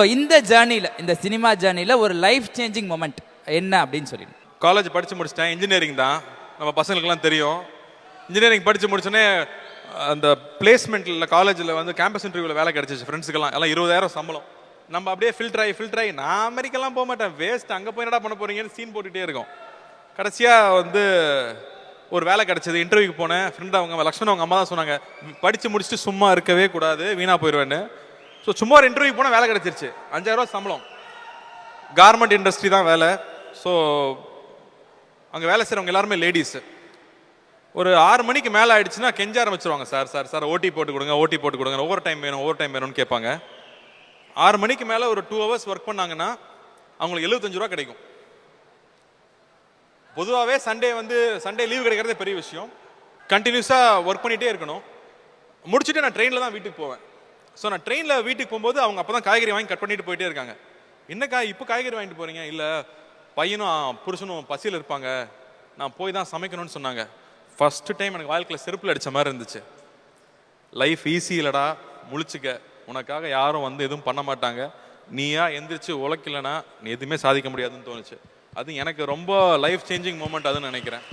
இந்த ஜேர்னியில், இந்த சினிமா ஜேர்னியில் ஒரு லைஃப் சேஞ்சிங் மொமெண்ட் என்ன அப்படின்னு சொல்லி. காலேஜ் படித்து முடிச்சிட்டேன். இன்ஜினியரிங் தான், நம்ம பசங்களுக்குலாம் தெரியும். இன்ஜினியரிங் படித்து முடிச்சோடனே அந்த பிளேஸ்மெண்ட்டில் காலேஜில் வந்து கேம்பஸ் இன்டர்வியூவில் வேலை கிடச்சிச்சு. ஃப்ரெண்ட்ஸுக்கெல்லாம் எல்லாம் 20,000 சம்பளம். நம்ம அப்படியே ஃபில்டர் ஆகி நான் அமெரிக்கெல்லாம் போக மாட்டேன், வேஸ்ட், அங்கே போய் என்னடா பண்ண போகிறீங்கன்னு சீன் போட்டுகிட்டே இருக்கோம். கடைசியாக வந்து ஒரு வேலை கிடச்சிது. இன்டர்வியூக்கு போனேன். ஃப்ரெண்ட் அவங்க லக்ஷ்மண் அவங்க அம்மா தான் சொன்னாங்க, படித்து முடிச்சுட்டு சும்மா இருக்கவே கூடாது, வீணாக போயிடுவேன்னு. ஸோ சும்மா ஒரு இன்டர்வியூ போனால் வேலை கிடச்சிருச்சு. 5,000 சம்பளம். கார்மெண்ட் இண்டஸ்ட்ரி தான் வேலை. ஸோ அங்கே வேலை செய்கிறவங்க எல்லாருமே லேடிஸு. ஒரு 6 மணிக்கு மேலே ஆயிடுச்சுன்னா கெஞ்ச ஆரம்பிச்சிருவாங்க. சார் ஓட்டி போட்டு கொடுங்க, ஓட்டி போட்டு கொடுங்க, ஓவர் டைம் வேணும்னு கேட்பாங்க. 6 மணிக்கு மேலே ஒரு 2 hours ஒர்க் பண்ணாங்கன்னா அவங்களுக்கு 75 ரூபா கிடைக்கும். பொதுவாகவே சண்டே லீவ் கிடைக்கிறதே பெரிய விஷயம். கண்டினியூஸாக ஒர்க் பண்ணிகிட்டே இருக்கணும். முடிச்சுட்டு நான் ட்ரெயினில் தான் வீட்டுக்கு போவேன். ஸோ நான் ட்ரெயினில் வீட்டுக்கு போகும்போது அவங்க அப்போ தான் காய்கறி வாங்கி கட் பண்ணிட்டு போயிட்டே இருக்காங்க. என்னக்கா இப்போ காய்கறி வாங்கிட்டு போகிறீங்க? இல்லை, பையனும் புருஷனும் பசியில் இருப்பாங்க, நான் போய் தான் சமைக்கணும்னு சொன்னாங்க. ஃபஸ்ட்டு டைம் எனக்கு வாழ்க்கையில் செருப்பில் அடித்த மாதிரி இருந்துச்சு. லைஃப் ஈஸி இல்லைடா, முழிச்சுக்க, உனக்காக யாரும் வந்து எதுவும் பண்ண மாட்டாங்க, நீயா எந்திரிச்சு உழைக்கலைன்னா நீ எதுவுமே சாதிக்க முடியாதுன்னு தோணுச்சு. அது எனக்கு ரொம்ப லைஃப் சேஞ்சிங் மூமெண்ட் அதுன்னு நினைக்கிறேன்.